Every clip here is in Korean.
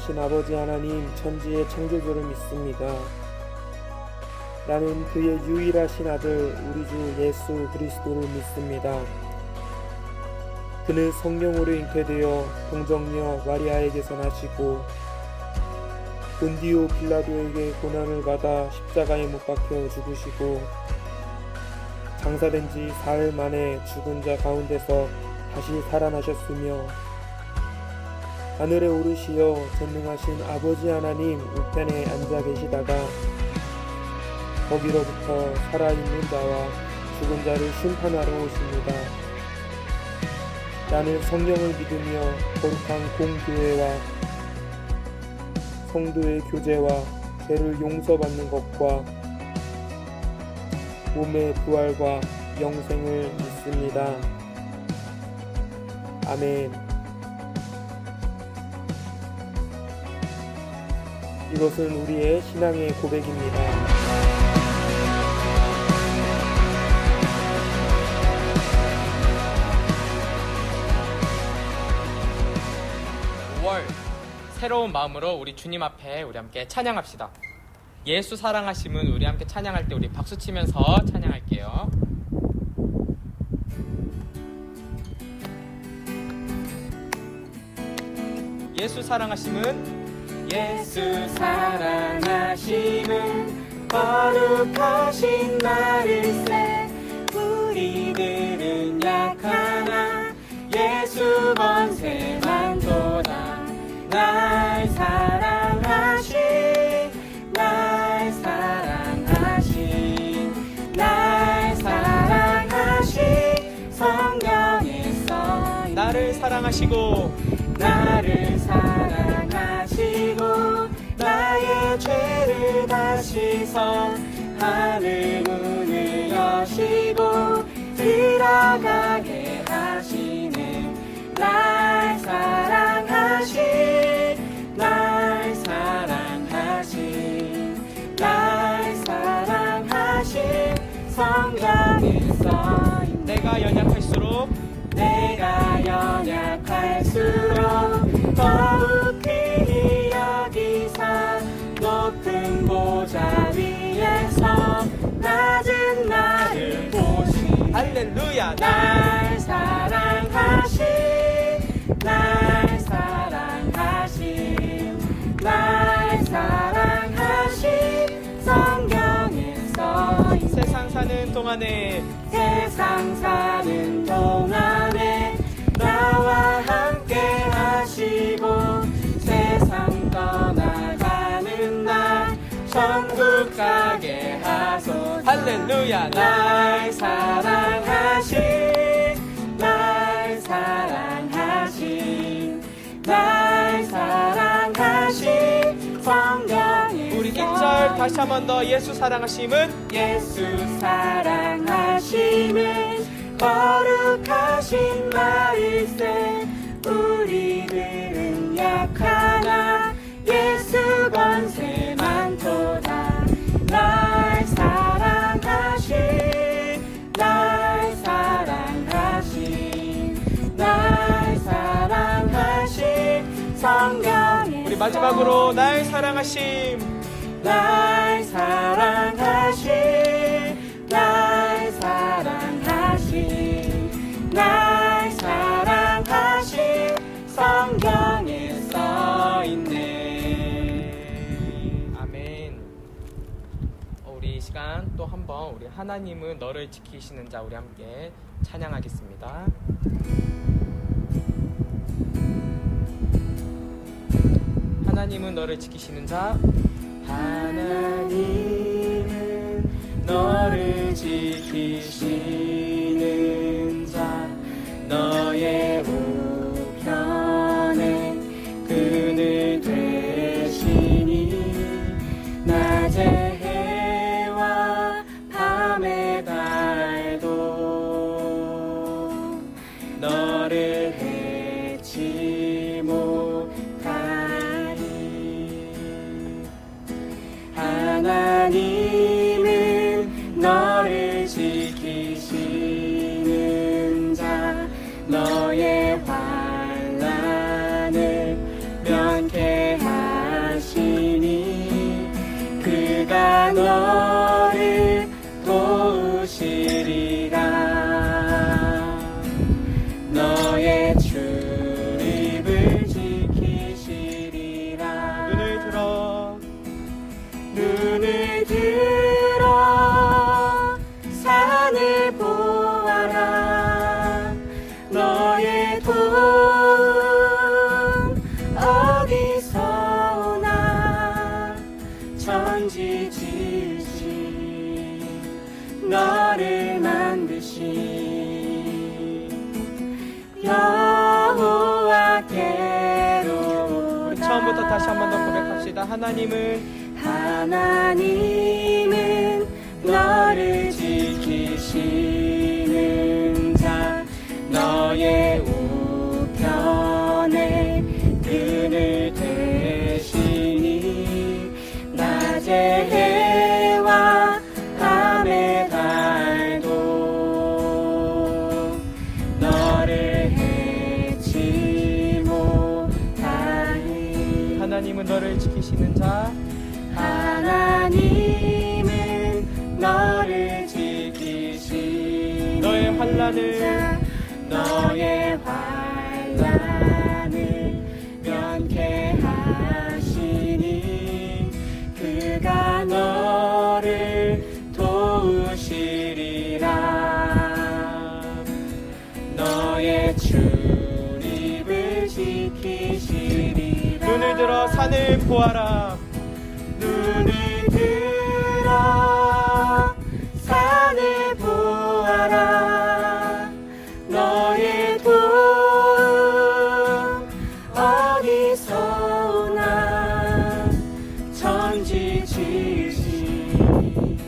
전능하신 아버지 하나님 천지의 창조주를 믿습니다. 나는 그의 유일하신 아들 우리 주 예수 그리스도를 믿습니다. 그는 성령으로 잉태되어 동정녀 마리아에게서 나시고 본디오 빌라도에게 고난을 받아 십자가에 못 박혀 죽으시고 장사된 지 사흘 만에 죽은 자 가운데서 다시 살아나셨으며 하늘에 오르시어 전능하신 아버지 하나님 우편에 앉아 계시다가 거기로부터 살아있는 자와 죽은 자를 심판하러 오십니다. 나는 성령을 믿으며 거룩한 공교회와 성도의 교제와 죄를 용서받는 것과 몸의 부활과 영생을 믿습니다. 아멘. 이것은 우리의 신앙의 고백입니다. 새로운 마음으로 우리 주님 앞에 우리 함께 찬양합시다. 예수 사랑하심은 우리 함께 찬양할 때 우리 박수 치면서 찬양할게요. 예수 사랑하심은 예수 사랑하심은 거룩하신 나를세 우리들은 약하나 예수 권세만 도다 날 사랑하신 날 사랑하신 날 사랑하신 성령의 써 나를 사랑하시고 나를 사랑하시고 나의 죄를 다 씻어 하늘 문을 여시고 들어가게 하시는 날 사랑하신 날 사랑하신 날 사랑하신 성경에 써있네 내가 연약할수록 더욱 귀히 여기사 높은 보좌 위에서 낮은 나를 보시 할렐루야 날 사랑하신 날 사랑하신 날 사랑하신 성경에 써있네 세상 사는 동안에 세상 사는 동안에 나와 함께 하시고 세상 떠나가는 날 천국 가게 하소서 할렐루야 날 사랑하신 날 사랑하신 날 사랑하신 성경에 우리 1절 다시 한 번 더 예수 사랑하심은 예수 사랑하심은 거룩하신 나일세 우리들은 약하나 예수 권세만 도다 날 사랑하신 날 사랑하신 날 사랑하신 성경에 우리 마지막으로 날 사랑하심 날 사랑하신 날 사랑하신 날 사랑하신 성경에 써있네. 아멘. 우리 이 시간 또 한번 우리 하나님은 너를 지키시는 자 우리 함께 찬양하겠습니다. 하나님은 너를 지키시는 자 하나님은 너를 지키시는 자 너의 우편에 그늘 되시니 낮에 해와 밤에 달도 너를 해치 못하리 하나님은 너를 지키시는 자 너의 환난을 면케하리 다시 한 번 더 고백합시다. 하나님은 너를 지키시는 자, 너의 우편에 그늘 되시니 낮의 해와 밤의 달도 너를 해치 못하니. 하나님은 너를 지키시는 자, 하나님은 너를 지키시는 너의 환난을 자, 너의 환난을 면케하시니 그가 너를 도우시리라. 너의 출입을 지키시리라. 눈을 들어 산을 보아라. 눈을 들어 산을 보아라. 너의 도움 어디서 오나. 천지 지으신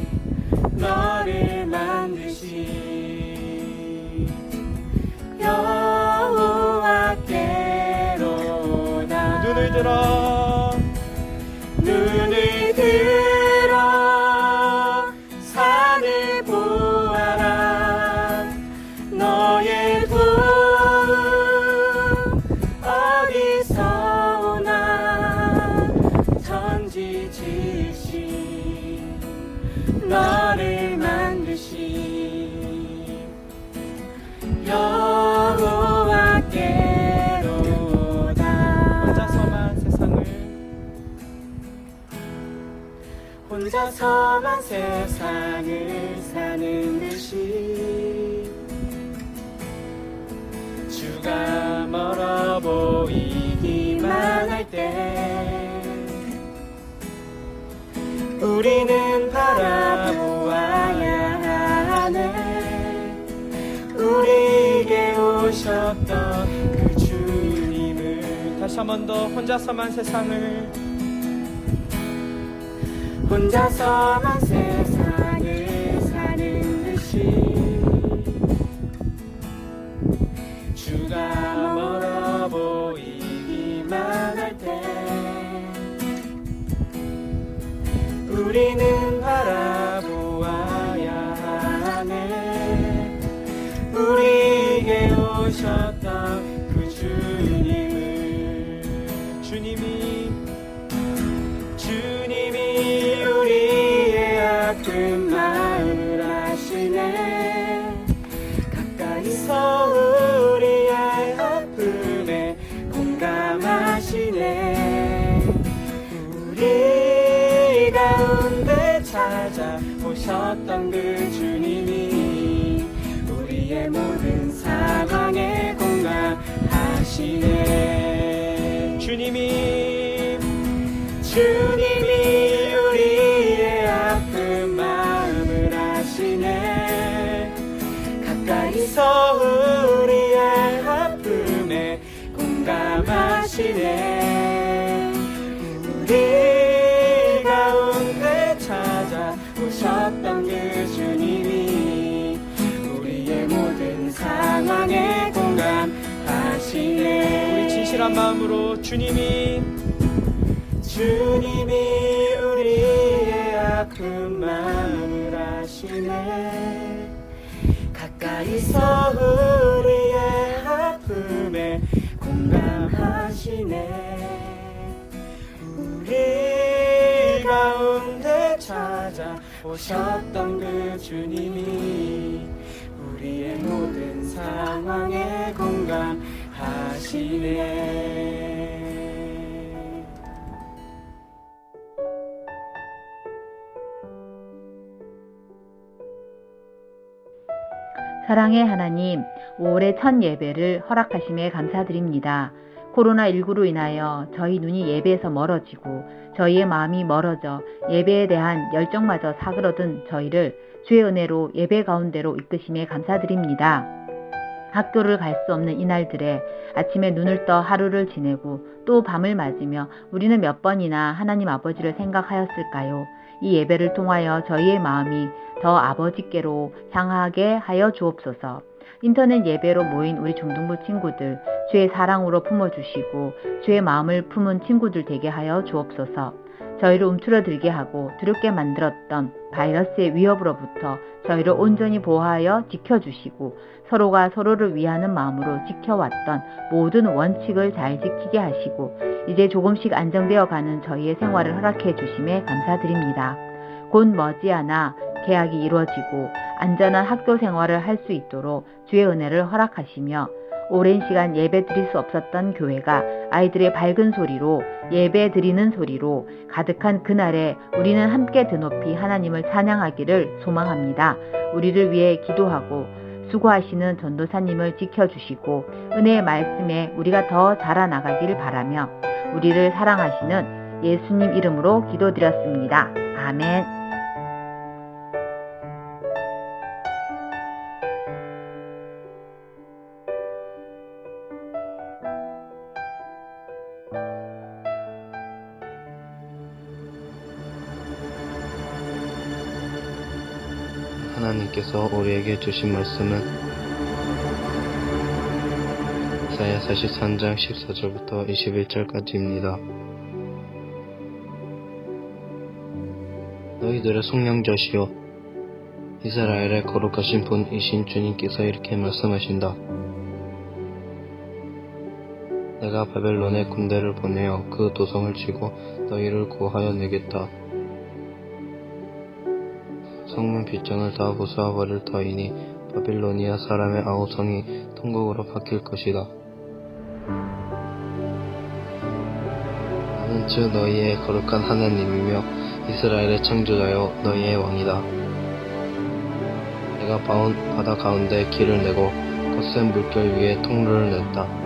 너를 만드신 여호와께로다. 눈을 들어 눈을 들어 산을 보아라. 너의 도움 어디서 오나. 천지 지으신 너를 만드신 여호와께로다. 혼자서만 세상을 사는 듯이 주가 멀어 보이기만 할 때 우리는 바라보아야 하네. 우리에게 오셨던 그 주님을. 다시 한 번 더 혼자서만 세상을 혼자서만 세상을 사는 듯이 주가 멀어 보이기만 할 때 우리는 바라보아야 하네. 우리에게 오셨던 그 주님을. 주님이 우리의 아픈 마음을 아시네. 가까이서 우리의 아픔에 공감하시네. 우리 가운데 찾아오셨던 그 주님이 우리의 모든 상황에 공감하시네. 주님이 우리의 아픈 마음을 아시네. 가까이서 우리의 아픔에 공감하시네. 우리 가운데 찾아오셨던 그 주님이 우리의 모든 상황에 공감하시네. 우리 진실한 마음으로 주님이 우리의 아픈 마음을 아시네. 가까이서 우리의 아픔에 공감하시네. 우리 가운데 찾아오셨던 그 주님이 우리의 모든 상황에 공감하시네. 사랑의 하나님, 5월의 첫 예배를 허락하심에 감사드립니다. 코로나19로 인하여 저희 눈이 예배에서 멀어지고 저희의 마음이 멀어져 예배에 대한 열정마저 사그러든 저희를 주의 은혜로 예배 가운데로 이끄심에 감사드립니다. 학교를 갈 수 없는 이날들에 아침에 눈을 떠 하루를 지내고 또 밤을 맞으며 우리는 몇 번이나 하나님 아버지를 생각하였을까요? 이 예배를 통하여 저희의 마음이 더 아버지께로 향하게 하여 주옵소서. 인터넷 예배로 모인 우리 중등부 친구들 주의 사랑으로 품어주시고 주의 마음을 품은 친구들 되게 하여 주옵소서. 저희를 움츠러들게 하고 두렵게 만들었던 바이러스의 위협으로부터 저희를 온전히 보호하여 지켜주시고 서로가 서로를 위하는 마음으로 지켜왔던 모든 원칙을 잘 지키게 하시고 이제 조금씩 안정되어 가는 저희의 생활을 허락해 주심에 감사드립니다. 곧 머지않아 계약이 이루어지고 안전한 학교 생활을 할 수 있도록 주의 은혜를 허락하시며 오랜 시간 예배 드릴 수 없었던 교회가 아이들의 밝은 소리로 예배 드리는 소리로 가득한 그날에 우리는 함께 드높이 하나님을 찬양하기를 소망합니다. 우리를 위해 기도하고 수고하시는 전도사님을 지켜주시고 은혜의 말씀에 우리가 더 자라나가기를 바라며 우리를 사랑하시는 예수님 이름으로 기도드렸습니다. 아멘. 하나님께서 우리에게 주신 말씀은 이사야 43장 14절부터 21절까지입니다. 너희들의 속량자시여 이스라엘의 거룩하신 분이신 주님께서 이렇게 말씀하신다. 내가 바벨론에 군대를 보내어 그 도성을 치고 너희를 구하여 내겠다. 성문 빗장을 다 부수어버릴 터이니 바빌로니아 사람의 아우성이 통곡으로 바뀔 것이다. 나는 주 너희의 거룩한 하나님이며 이스라엘의 창조자여 너희의 왕이다. 내가 바다 가운데 길을 내고 거센 물결 위에 통로를 냈다.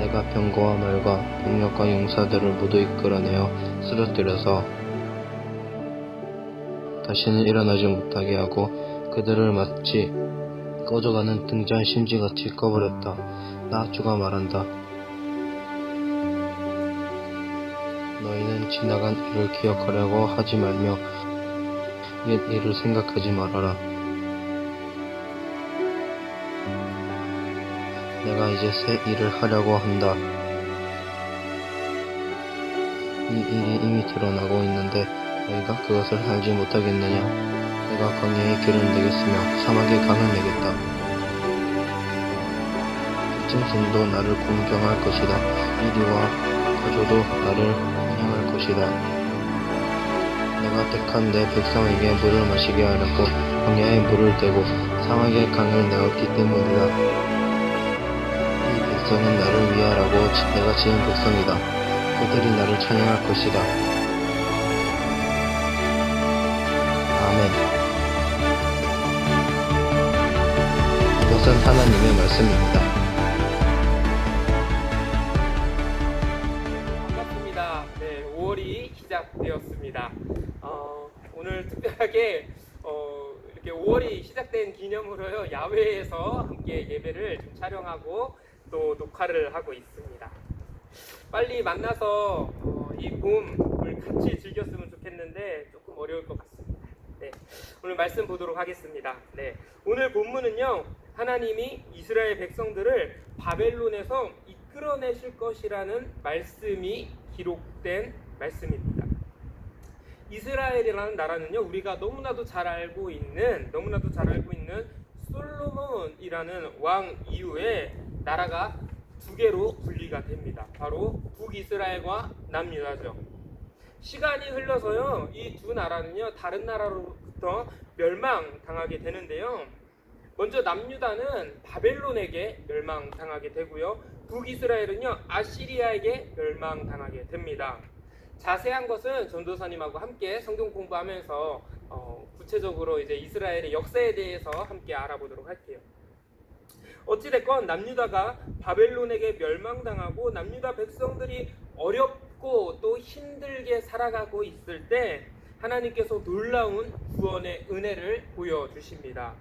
내가 병거와 말과 병력과 용사들을 모두 이끌어내어 쓰러뜨려서 다시는 일어나지 못하게 하고 그들을 마치 꺼져가는 등잔 심지같이 꺼버렸다. 나 주가 말한다. 너희는 지나간 일을 기억하려고 하지 말며 옛 일을 생각하지 말아라. 내가 이제 새 일을 하려고 한다. 이 일이 이미 드러나고 있는데 너희가 그것을 알지 못하겠느냐? 내가 광야에 길을 내겠으며 사막에 강을 내겠다. 짐승도 나를 공경할 것이다. 이리와 거저도 나를 환영할 것이다. 내가 택한 내 백성에게 물을 마시게 하려고 광야에 물을 대고 사막에 강을 내었기 때문이다. 백성은 나를 위하라고 내가 지은 백성이다. 그들이 나를 찬양할 것이다. 아멘. 이것은 하나님의 말씀입니다. 반갑습니다. 네, 5월이 시작되었습니다. 오늘 특별하게 이렇게 5월이 시작된 기념으로요, 야외에서 함께 예배를 좀 촬영하고 또 녹화를 하고 있습니다. 빨리 만나서 이 봄을 같이 즐겼으면 좋겠는데 조금 어려울 것 같습니다. 네, 오늘 말씀 보도록 하겠습니다. 네, 오늘 본문은요, 하나님이 이스라엘 백성들을 바벨론에서 이끌어내실 것이라는 말씀이 기록된 말씀입니다. 이스라엘이라는 나라는요, 우리가 너무나도 잘 알고 있는 솔로몬이라는 왕 이후에 나라가 두 개로 분리가 됩니다. 바로 북이스라엘과 남유다죠. 시간이 흘러서요, 이 두 나라는요, 다른 나라로부터 멸망당하게 되는데요. 먼저 남유다는 바벨론에게 멸망당하게 되고요, 북이스라엘은요, 아시리아에게 멸망당하게 됩니다. 자세한 것은 전도사님하고 함께 성경 공부하면서 구체적으로 이제 이스라엘의 역사에 대해서 함께 알아보도록 할게요. 어찌됐건 남유다가 바벨론에게 멸망당하고 남유다 백성들이 어렵고 또 힘들게 살아가고 있을 때 하나님께서 놀라운 구원의 은혜를 보여주십니다.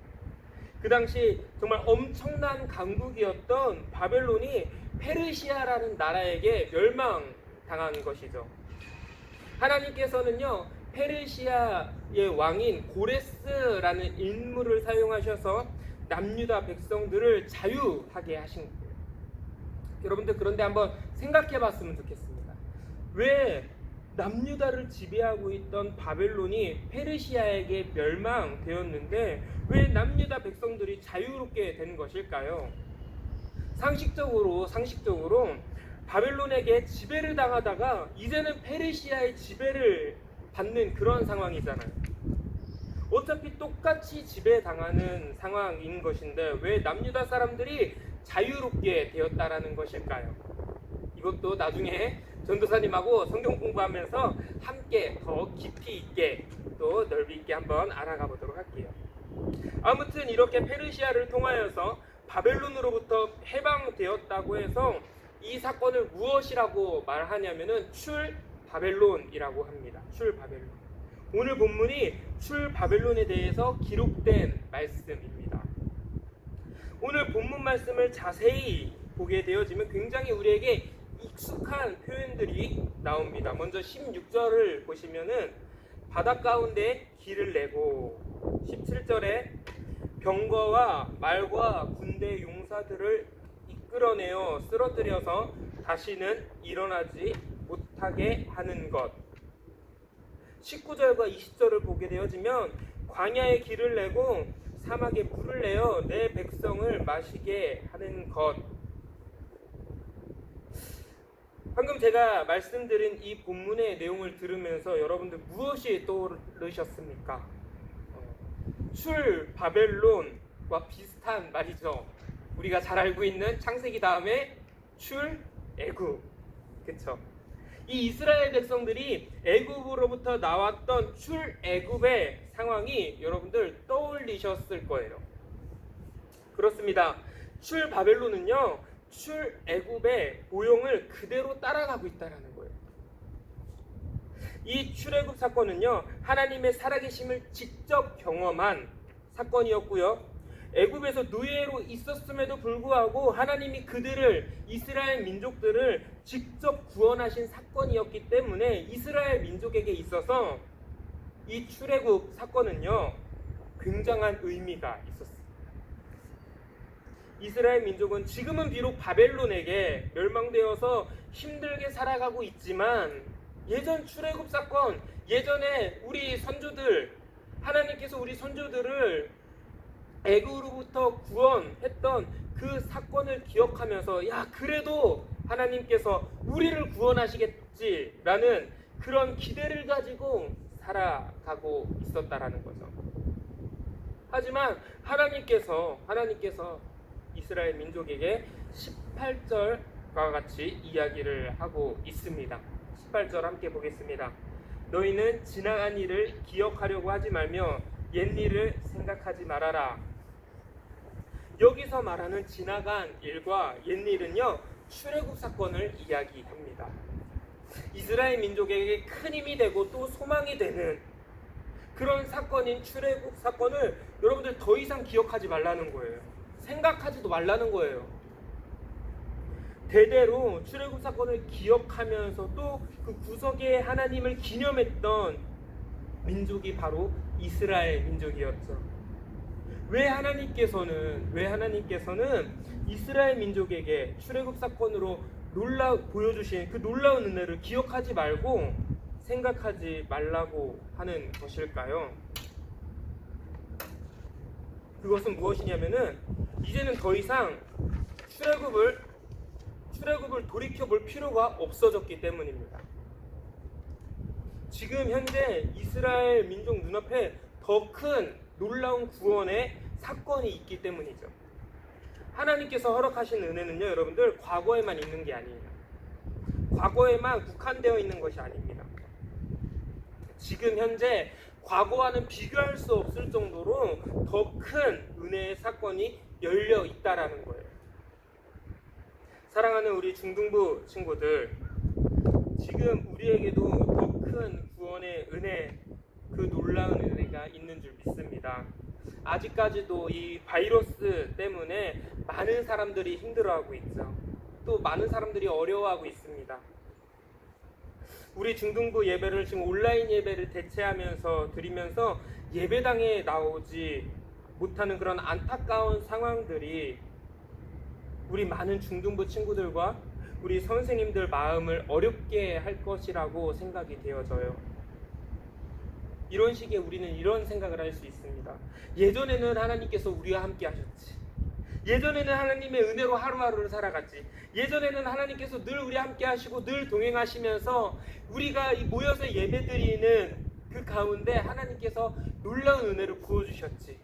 그 당시 정말 엄청난 강국이었던 바벨론이 페르시아라는 나라에게 멸망당한 것이죠. 하나님께서는요, 페르시아의 왕인 고레스라는 인물을 사용하셔서 남유다 백성들을 자유하게 하신 거예요. 여러분들, 그런데 한번 생각해 봤으면 좋겠습니다. 왜 남유다를 지배하고 있던 바벨론이 페르시아에게 멸망되었는데 왜 남유다 백성들이 자유롭게 된 것일까요? 상식적으로 바벨론에게 지배를 당하다가 이제는 페르시아의 지배를 받는 그런 상황이잖아요. 어차피 똑같이 지배당하는 상황인 것인데 왜 남유다 사람들이 자유롭게 되었다라는 것일까요? 이것도 나중에 전도사님하고 성경 공부하면서 함께 더 깊이 있게 또 넓이 있게 한번 알아가 보도록 할게요. 아무튼 이렇게 페르시아를 통하여서 바벨론으로부터 해방되었다고 해서 이 사건을 무엇이라고 말하냐면은 출바벨론이라고 합니다. 출바벨론. 오늘 본문이 출바벨론에 대해서 기록된 말씀입니다. 오늘 본문 말씀을 자세히 보게 되어지면 굉장히 우리에게 익숙한 표현들이 나옵니다. 먼저 16절을 보시면은 바다 가운데 길을 내고, 17절에 병거와 말과 군대 용사들을 이끌어내어 쓰러뜨려서 다시는 일어나지 못하게 하는 것. 19절과 20절을 보게 되어지면 광야에 길을 내고 사막에 물을 내어 내 백성을 마시게 하는 것. 방금 제가 말씀드린 이 본문의 내용을 들으면서 여러분들 무엇이 떠오르셨습니까? 출바벨론과 비슷한 말이죠. 우리가 잘 알고 있는 창세기 다음에 출애굽, 그쵸? 이 이스라엘 백성들이 애굽으로부터 나왔던 출애굽의 상황이 여러분들 떠올리셨을 거예요. 그렇습니다. 출바벨론은요, 출애굽의 모형을 그대로 따라가고 있다는 거예요. 이 출애굽 사건은요, 하나님의 살아계심을 직접 경험한 사건이었고요. 애굽에서 노예로 있었음에도 불구하고 하나님이 그들을, 이스라엘 민족들을 직접 구원하신 사건이었기 때문에 이스라엘 민족에게 있어서 이 출애굽 사건은요, 굉장한 의미가 있었습니다. 이스라엘 민족은 지금은 비록 바벨론에게 멸망되어서 힘들게 살아가고 있지만 예전 출애굽 사건, 예전에 우리 선조들, 하나님께서 우리 선조들을 애굽으로부터 구원했던 그 사건을 기억하면서 그래도 하나님께서 우리를 구원하시겠지라는 그런 기대를 가지고 살아가고 있었다라는 거죠. 하지만 하나님께서 이스라엘 민족에게 18절과 같이 이야기를 하고 있습니다. 18절 함께 보겠습니다. 너희는 지나간 일을 기억하려고 하지 말며 옛일을 생각하지 말아라. 여기서 말하는 지나간 일과 옛일은요, 출애굽 사건을 이야기합니다. 이스라엘 민족에게 큰 힘이 되고 또 소망이 되는 그런 사건인 출애굽 사건을 여러분들 더 이상 기억하지 말라는 거예요. 생각하지도 말라는 거예요. 대대로 출애굽 사건을 기억하면서도 그 구석에 하나님을 기념했던 민족이 바로 이스라엘 민족이었죠. 왜 하나님께서는 이스라엘 민족에게 출애굽 사건으로 보여주신 그 놀라운 은혜를 기억하지 말고 생각하지 말라고 하는 것일까요? 그것은 무엇이냐면은 이제는 더 이상 출애굽을 돌이켜볼 필요가 없어졌기 때문입니다. 지금 현재 이스라엘 민족 눈앞에 더 큰 놀라운 구원의 사건이 있기 때문이죠. 하나님께서 허락하신 은혜는요, 여러분들 과거에만 있는 게 아니에요. 과거에만 국한되어 있는 것이 아닙니다. 지금 현재 과거와는 비교할 수 없을 정도로 더 큰 은혜의 사건이 열려 있다라는 거예요. 사랑하는 우리 중등부 친구들, 지금 우리에게도 더 큰 구원의 은혜, 그 놀라운 은혜가 있는 줄 믿습니다. 아직까지도 이 바이러스 때문에 많은 사람들이 힘들어하고 있죠. 또 많은 사람들이 어려워하고 있습니다. 우리 중등부 예배를 지금 온라인 예배를 대체하면서 드리면서 예배당에 나오지 못하는 그런 안타까운 상황들이 우리 많은 중등부 친구들과 우리 선생님들 마음을 어렵게 할 것이라고 생각이 되어져요. 이런 식의 우리는 이런 생각을 할 수 있습니다. 예전에는 하나님께서 우리와 함께 하셨지. 예전에는 하나님의 은혜로 하루하루를 살아갔지. 예전에는 하나님께서 늘 우리와 함께 하시고 늘 동행하시면서 우리가 모여서 예배드리는 그 가운데 하나님께서 놀라운 은혜를 부어주셨지.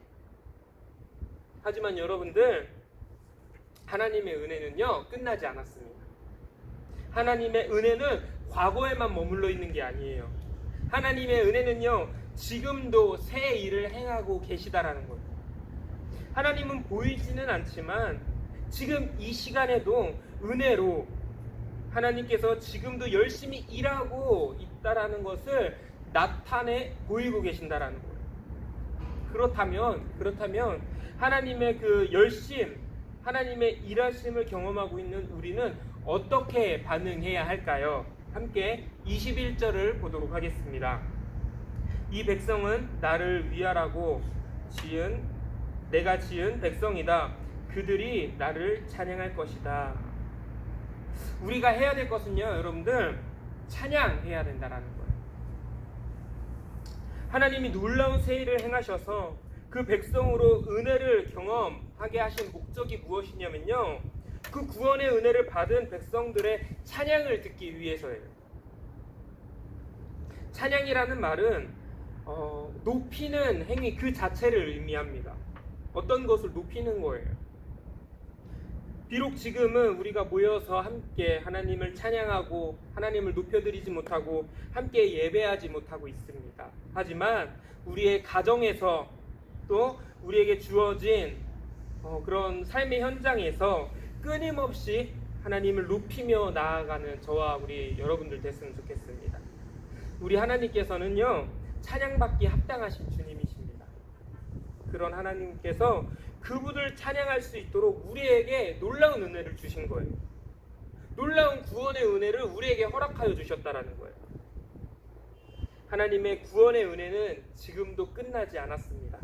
하지만 여러분들, 하나님의 은혜는요 끝나지 않았습니다. 하나님의 은혜는 과거에만 머물러 있는 게 아니에요. 하나님의 은혜는요 지금도 새 일을 행하고 계시다라는 거예요. 하나님은 보이지는 않지만 지금 이 시간에도 은혜로 하나님께서 지금도 열심히 일하고 있다라는 것을 나타내 보이고 계신다라는 거예요. 그렇다면 하나님의 그 열심, 하나님의 일하심을 경험하고 있는 우리는 어떻게 반응해야 할까요? 함께 21절을 보도록 하겠습니다. 이 백성은 나를 위하라고 내가 지은 백성이다. 그들이 나를 찬양할 것이다. 우리가 해야 될 것은요, 여러분들, 찬양해야 된다라는 거예요. 하나님이 놀라운 새 일을 행하셔서 그 백성으로 은혜를 경험하게 하신 목적이 무엇이냐면요, 그 구원의 은혜를 받은 백성들의 찬양을 듣기 위해서예요. 찬양이라는 말은 높이는 행위 그 자체를 의미합니다. 어떤 것을 높이는 거예요. 비록 지금은 우리가 모여서 함께 하나님을 찬양하고 하나님을 높여드리지 못하고 함께 예배하지 못하고 있습니다. 하지만 우리의 가정에서 또 우리에게 주어진 그런 삶의 현장에서 끊임없이 하나님을 높이며 나아가는 저와 우리 여러분들 됐으면 좋겠습니다. 우리 하나님께서는요 찬양받기 합당하신 주님이십니다. 그런 하나님께서 그분을 찬양할 수 있도록 우리에게 놀라운 은혜를 주신 거예요. 놀라운 구원의 은혜를 우리에게 허락하여 주셨다라는 거예요. 하나님의 구원의 은혜는 지금도 끝나지 않았습니다.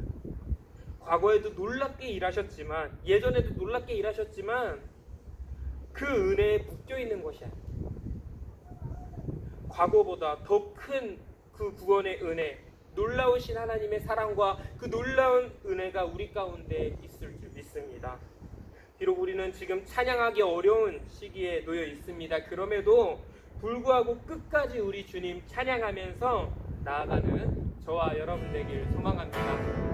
과거에도 놀랍게 일하셨지만, 예전에도 놀랍게 일하셨지만 그 은혜에 묶여 있는 것이 아니에요. 과거보다 더 큰 그 구원의 은혜, 놀라우신 하나님의 사랑과 그 놀라운 은혜가 우리 가운데 있을 줄 믿습니다. 비록 우리는 지금 찬양하기 어려운 시기에 놓여 있습니다. 그럼에도 불구하고 끝까지 우리 주님 찬양하면서 나아가는 저와 여러분 되길 소망합니다.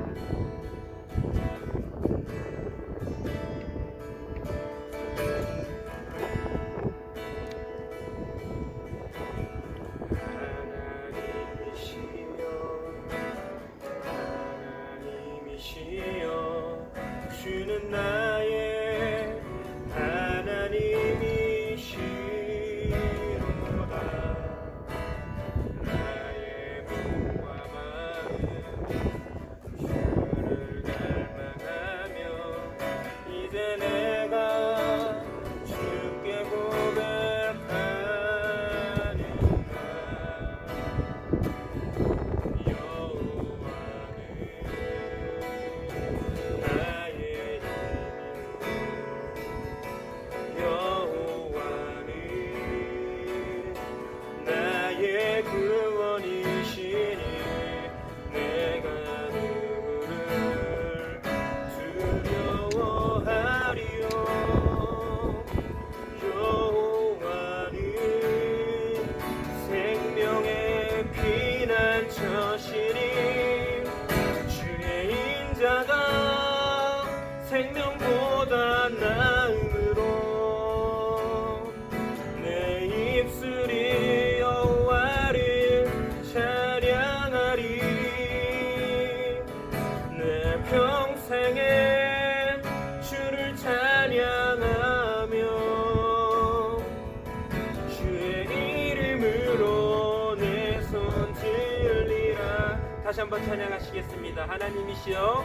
하나님이시여 주는 나의 하나님이시로다. 나의 몸과 마음 주를 갈망하며 이제 내가 주께 고백하는가. 생명보다 나음으로 내 입술이 여호와를 찬양하리. 내 평생에 주를 찬양하며 주의 이름으로 내 손 들리라. 다시 한번 찬양하시겠습니다. 하나님이시여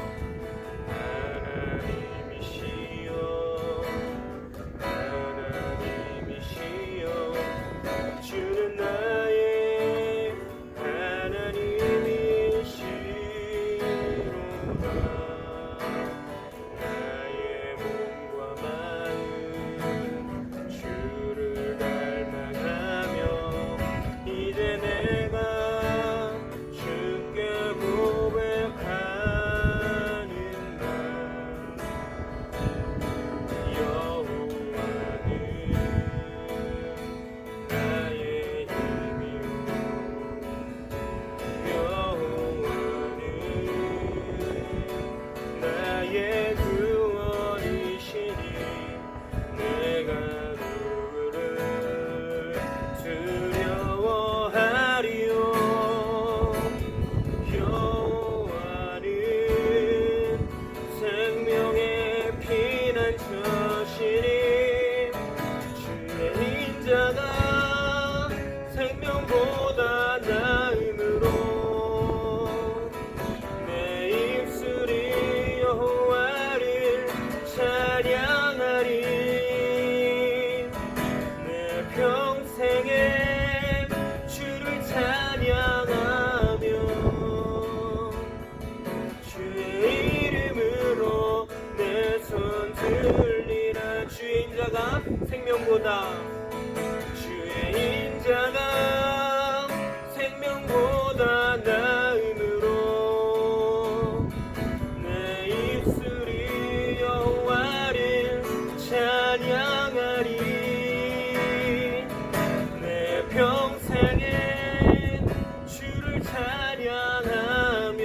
들리라. 주의 인자가 생명보다, 주의 인자가 생명보다 나음으로 내 입술이 여호와를 찬양하리. 내 평생에 주를 찬양하며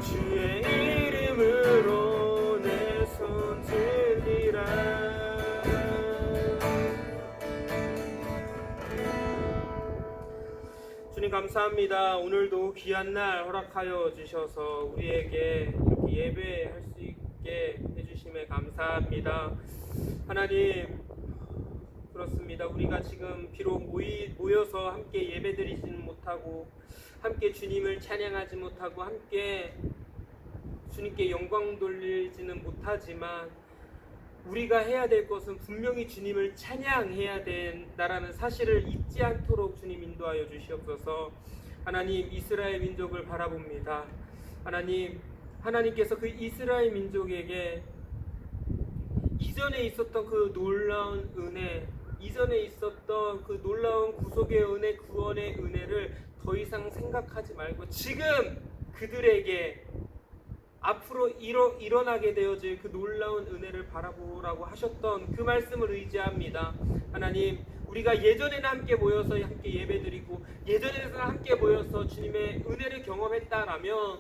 주의 이름으로 내 손 들리라. 주님 감사합니다. 오늘도 귀한 날 허락하여 주셔서 우리에게 이렇게 예배할 수 있게 해주심에 감사합니다. 하나님, 그렇습니다. 우리가 지금 비록 모여서 함께 예배드리지는 못하고, 함께 주님을 찬양하지 못하고, 함께 주님께 영광 돌리지는 못하지만 우리가 해야 될 것은 분명히 주님을 찬양해야 된다라는 사실을 잊지 않도록 주님 인도하여 주시옵소서. 하나님, 이스라엘 민족을 바라봅니다. 하나님께서 그 이스라엘 민족에게 이전에 있었던 그 놀라운 은혜, 이전에 있었던 그 놀라운 구속의 은혜, 구원의 은혜를 더 이상 생각하지 말고 지금 그들에게 앞으로 일어나게 되어질 그 놀라운 은혜를 바라보라고 하셨던 그 말씀을 의지합니다. 하나님, 우리가 예전에는 함께 모여서 함께 예배드리고 예전에는 함께 모여서 주님의 은혜를 경험했다라면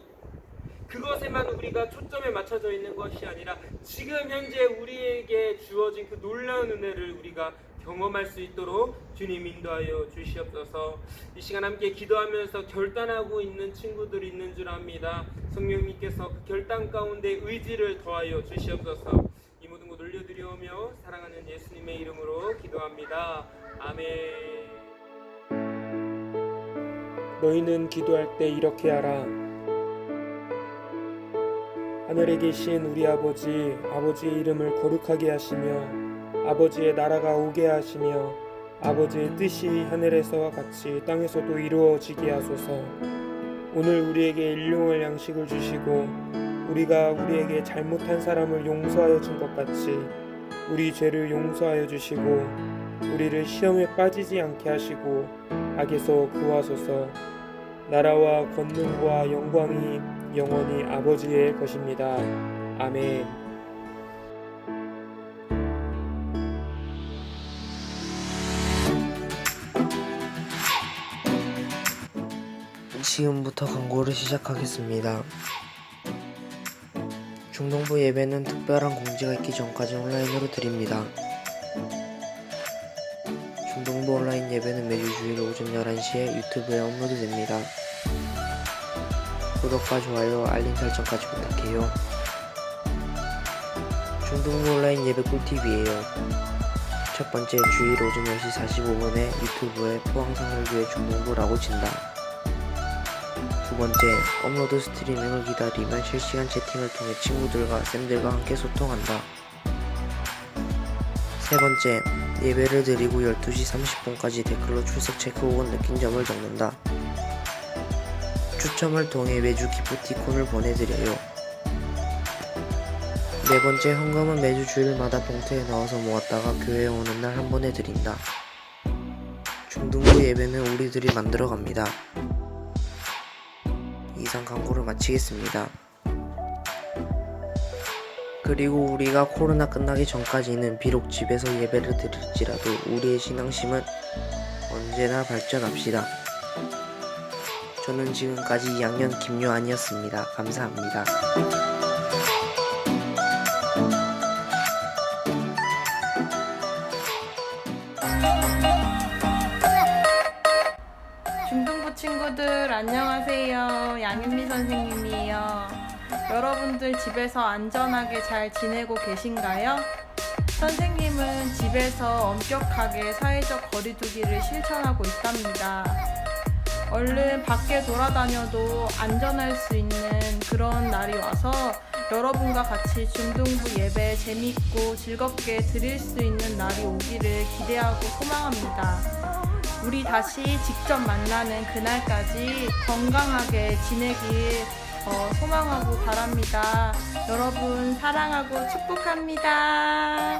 그것에만 우리가 초점에 맞춰져 있는 것이 아니라 지금 현재 우리에게 주어진 그 놀라운 은혜를 우리가 경험할 수 있도록 주님 인도하여 주시옵소서. 이 시간 함께 기도하면서 결단하고 있는 친구들이 있는 줄 압니다. 성령님께서 그 결단 가운데 의지를 더하여 주시옵소서. 이 모든 것 올려드리오며 사랑하는 예수님의 이름으로 기도합니다. 아멘. 너희는 기도할 때 이렇게 하라. 하늘에 계신 우리 아버지의 이름을 거룩하게 하시며 아버지의 나라가 오게 하시며 아버지의 뜻이 하늘에서와 같이 땅에서도 이루어지게 하소서. 오늘 우리에게 일용할 양식을 주시고 우리가 우리에게 잘못한 사람을 용서하여 준 것 같이 우리 죄를 용서하여 주시고 우리를 시험에 빠지지 않게 하시고 악에서 구하소서. 나라와 권능과 영광이 영원히 아버지의 것입니다. 아멘. 지금부터 광고를 시작하겠습니다. 중동부 예배는 특별한 공지가 있기 전까지 온라인으로 드립니다. 중동부 온라인 예배는 매주 주일 오전 11시에 유튜브에 업로드됩니다. 구독과 좋아요, 알림 설정까지 부탁해요. 중동부 온라인 예배 꿀팁이에요. 첫 번째, 주일 오전 10시 45분에 유튜브에 포항상설교회 중동부라고 친다. 두 번째, 업로드 스트리밍을 기다리면 실시간 채팅을 통해 친구들과 쌤들과 함께 소통한다. 세 번째, 예배를 드리고 12시 30분까지 댓글로 출석 체크 혹은 느낀 점을 적는다. 추첨을 통해 매주 기프티콘을 보내드려요. 네 번째, 헌금은 매주 주일마다 봉투에 넣어서 모았다가 교회에 오는 날 한 번에 드린다. 중등부 예배는 우리들이 만들어갑니다. 이상 광고를 마치겠습니다. 그리고 우리가 코로나 끝나기 전까지는 비록 집에서 예배를 드릴지라도 우리의 신앙심은 언제나 발전합시다. 저는 지금까지 2학년 김요한이었습니다. 감사합니다. 중등부 친구들 안녕하세요. 양윤미 선생님이에요. 여러분들 집에서 안전하게 잘 지내고 계신가요? 선생님은 집에서 엄격하게 사회적 거리두기를 실천하고 있답니다. 얼른 밖에 돌아다녀도 안전할 수 있는 그런 날이 와서 여러분과 같이 중등부 예배 재밌고 즐겁게 드릴 수 있는 날이 오기를 기대하고 소망합니다. 우리 다시 직접 만나는 그날까지 건강하게 지내길 소망하고 바랍니다. 여러분 사랑하고 축복합니다.